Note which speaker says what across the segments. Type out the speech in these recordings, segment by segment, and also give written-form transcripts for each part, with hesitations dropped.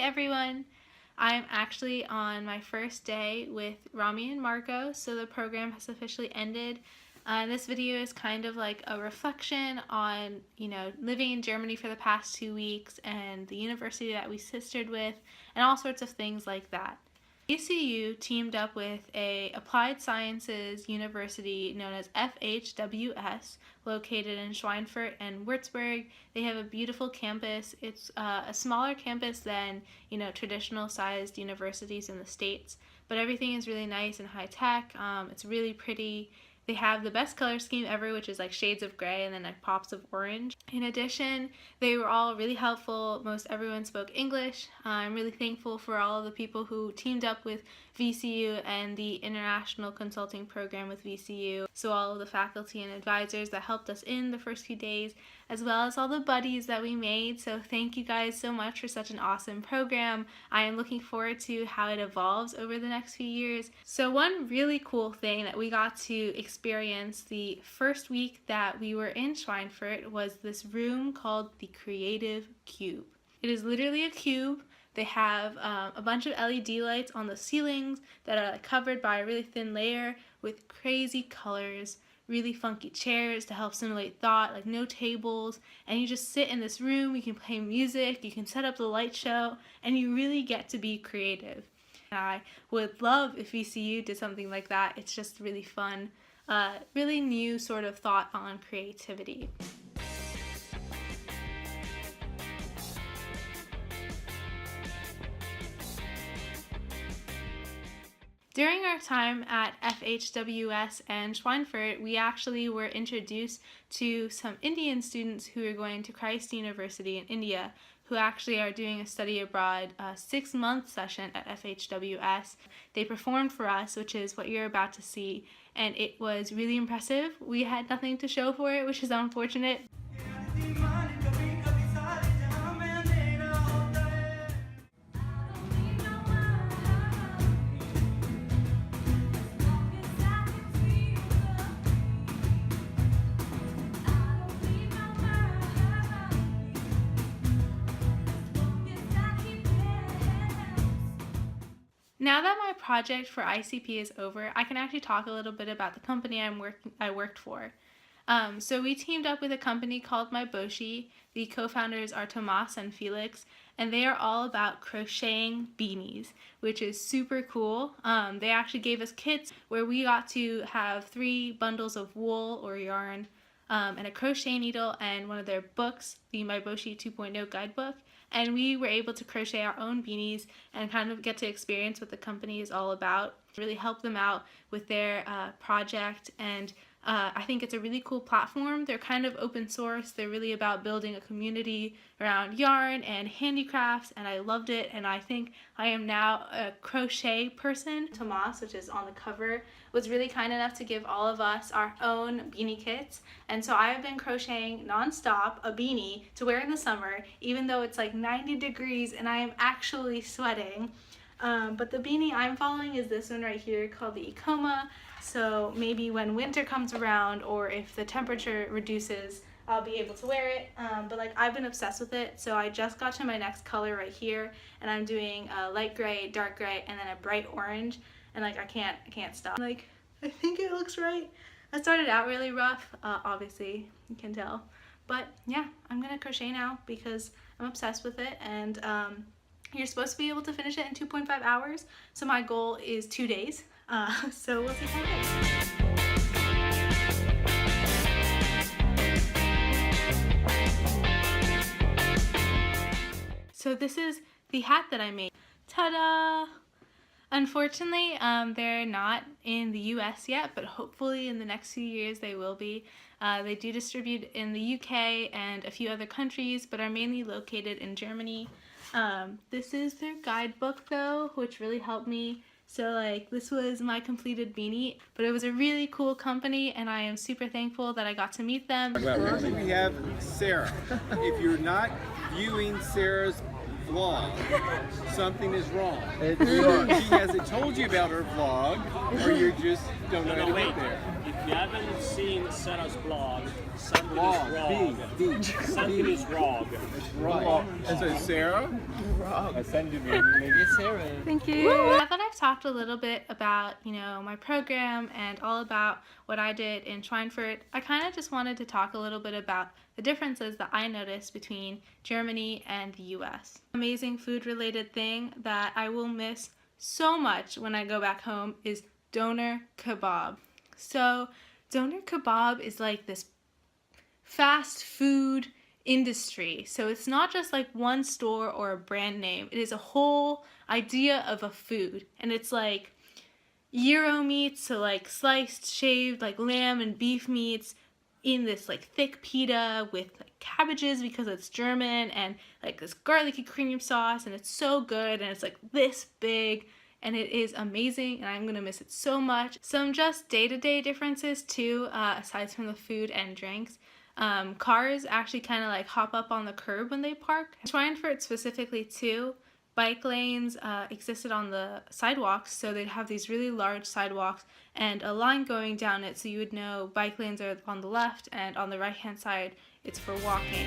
Speaker 1: everyone! I'm actually on my first day with Rami and Marco, so the program has officially ended. This video is kind of like a reflection on, living in Germany for the past 2 weeks and the university that we sistered with and all sorts of things like that. VCU teamed up with a applied sciences university known as FHWS, located in Schweinfurt and Würzburg. They have a beautiful campus. It's a smaller campus than, traditional sized universities in the States, but everything is really nice and high tech. It's really pretty. They have the best color scheme ever, which is like shades of gray and then like pops of orange. In addition, they were all really helpful. Most everyone spoke English. I'm really thankful for all of the people who teamed up with VCU and the International Consulting Program with VCU. So all of the faculty and advisors that helped us in the first few days, as well as all the buddies that we made. So thank you guys so much for such an awesome program. I am looking forward to how it evolves over the next few years. So one really cool thing that we got to experience the first week that we were in Schweinfurt was this room called the Creative Cube. It is literally a cube. They have a bunch of LED lights on the ceilings that are covered by a really thin layer with crazy colors, really funky chairs to help simulate thought, like no tables, and you just sit in this room. You can play music, you can set up the light show, and you really get to be creative. I would love if VCU did something like that. It's just really fun, really new sort of thought on creativity. During our time at FHWS and Schweinfurt, we actually were introduced to some Indian students who are going to Christ University in India, who actually are doing a study abroad 6-month session at FHWS. They performed for us, which is what you're about to see, and it was really impressive. We had nothing to show for it, which is unfortunate. Now that my project for ICP is over, I can actually talk a little bit about the company I worked for. So we teamed up with a company called MyBoshi. The co-founders are Tomas and Felix, and they are all about crocheting beanies, which is super cool. They actually gave us kits where we got to have 3 bundles of wool or yarn, and a crochet needle and one of their books, the MyBoshi 2.0 guidebook. And we were able to crochet our own beanies and kind of get to experience what the company is all about, really help them out with their project, and I think it's a really cool platform. They're kind of open source. They're really about building a community around yarn and handicrafts, and I loved it, and I think I am now a crochet person. Tomas, which is on the cover, was really kind enough to give all of us our own beanie kits, and so I have been crocheting non-stop a beanie to wear in the summer, even though it's like 90 degrees and I am actually sweating. But the beanie I'm following is this one right here called the Ikoma. So maybe when winter comes around or if the temperature reduces, I'll be able to wear it. But like I've been obsessed with it, so I just got to my next color right here, and I'm doing a light gray, dark gray, and then a bright orange. And like I can't stop. Like I think it looks right. I started out really rough, obviously you can tell. But yeah, I'm gonna crochet now because I'm obsessed with it, and you're supposed to be able to finish it in 2.5 hours. So my goal is 2 days. So we'll see how it goes. So this is the hat that I made. Ta-da! Unfortunately, they're not in the US yet, but hopefully in the next few years they will be. They do distribute in the UK and a few other countries, but are mainly located in Germany. This is their guidebook though, which really helped me. So like this was my completed beanie, but it was a really cool company, and I am super thankful that I got to meet them.
Speaker 2: First we have Sarah. If you're not viewing Sarah's vlog, something is wrong. She hasn't told you about her vlog, or you just don't know how to get there.
Speaker 3: you haven't seen Sarah's blog, something
Speaker 2: Blog,
Speaker 3: is wrong.
Speaker 2: B.
Speaker 3: Something is wrong.
Speaker 2: Right. And so Sarah, I send you the link.
Speaker 4: Sarah.
Speaker 1: Thank you. Now that I've talked a little bit about, my program and all about what I did in Schweinfurt, I kind of just wanted to talk a little bit about the differences that I noticed between Germany and the US. Amazing food-related thing that I will miss so much when I go back home is doner kebab. So doner kebab is like this fast food industry. So it's not just like one store or a brand name. It is a whole idea of a food. And it's like gyro meats, so like sliced, shaved like lamb and beef meats in this like thick pita with like cabbages because it's German, and like this garlicky cream sauce, and it's so good, and it's like this big, and it is amazing, and I'm gonna miss it so much. Some just day-to-day differences too, aside from the food and drinks. Cars actually kind of like hop up on the curb when they park. Schweinfurt specifically too, bike lanes existed on the sidewalks, so they'd have these really large sidewalks and a line going down it, so you would know bike lanes are on the left, and on the right hand side it's for walking.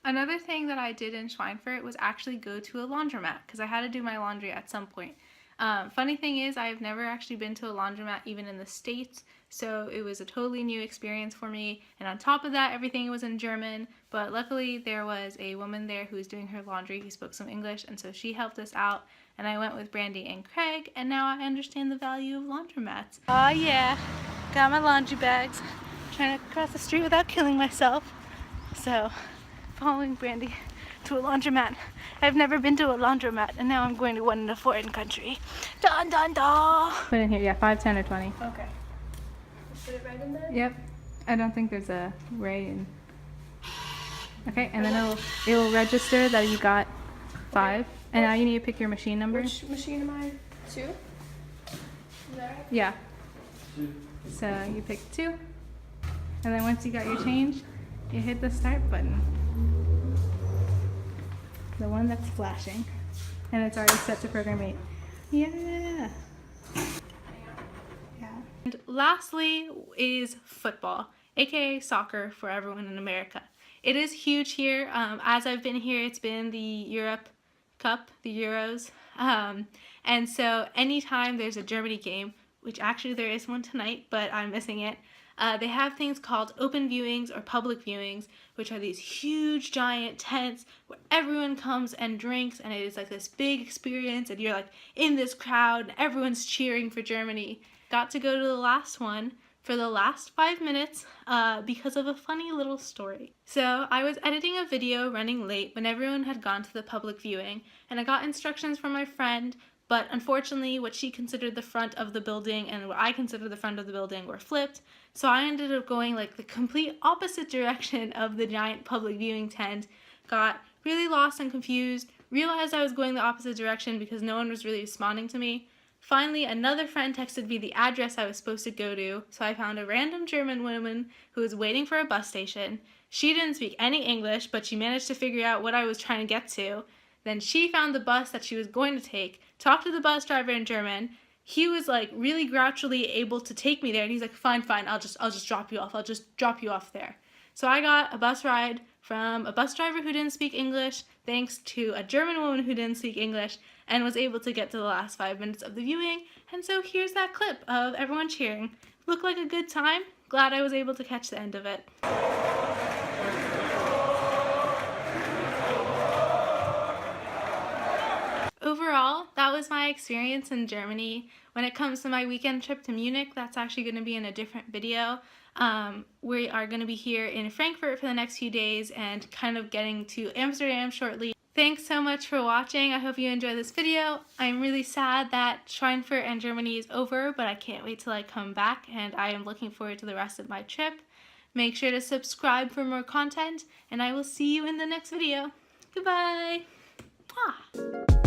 Speaker 1: Another thing that I did in Schweinfurt was actually go to a laundromat because I had to do my laundry at some point. Funny thing is, I've never actually been to a laundromat even in the States, so it was a totally new experience for me. And on top of that, everything was in German, but luckily there was a woman there who was doing her laundry who spoke some English, and so she helped us out, and I went with Brandy and Craig, and now I understand the value of laundromats. Oh yeah, got my laundry bags. Trying to cross the street without killing myself. So, following Brandy to a laundromat. I've never been to a laundromat, and now I'm going to one in a foreign country. Dun dun dun! Put in here, yeah, 5, 10, or 20.
Speaker 4: Okay. Put it right in there?
Speaker 1: Yep. I don't think there's a ray in. Okay, and then it'll register that you got 5. Okay. And now you need to pick your machine number.
Speaker 4: Which machine am I? 2? Is that right?
Speaker 1: Yeah. So you pick 2. And then once you got your change, you hit the start button. The one that's flashing. And it's already set to program 8. Yeah! Yeah. And lastly is football, aka soccer for everyone in America. It is huge here. As I've been here, it's been the Europe Cup, the Euros. And so anytime there's a Germany game, which actually there is one tonight, but I'm missing it, they have things called open viewings or public viewings, which are these huge giant tents where everyone comes and drinks, and it is like this big experience, and you're like in this crowd and everyone's cheering for Germany. Got to go to the last one for the last 5 minutes because of a funny little story. So I was editing a video running late when everyone had gone to the public viewing, and I got instructions from my friend, but unfortunately what she considered the front of the building and what I considered the front of the building were flipped. So I ended up going like the complete opposite direction of the giant public viewing tent, got really lost and confused, realized I was going the opposite direction because no one was really responding to me. Finally, another friend texted me the address I was supposed to go to, so I found a random German woman who was waiting for a bus station. She didn't speak any English, but she managed to figure out what I was trying to get to. Then she found the bus that she was going to take, talked to the bus driver in German. He was like really grouchily able to take me there, and he's like, fine, I'll just drop you off. I'll just drop you off there. So I got a bus ride from a bus driver who didn't speak English, thanks to a German woman who didn't speak English, and was able to get to the last 5 minutes of the viewing. And so here's that clip of everyone cheering. Looked like a good time. Glad I was able to catch the end of it. Overall, that was my experience in Germany. When it comes to my weekend trip to Munich, that's actually going to be in a different video. We are going to be here in Frankfurt for the next few days and kind of getting to Amsterdam shortly. Thanks so much for watching. I hope you enjoyed this video. I'm really sad that Schweinfurt and Germany is over, but I can't wait till I come back, and I am looking forward to the rest of my trip. Make sure to subscribe for more content, and I will see you in the next video. Goodbye! Mwah.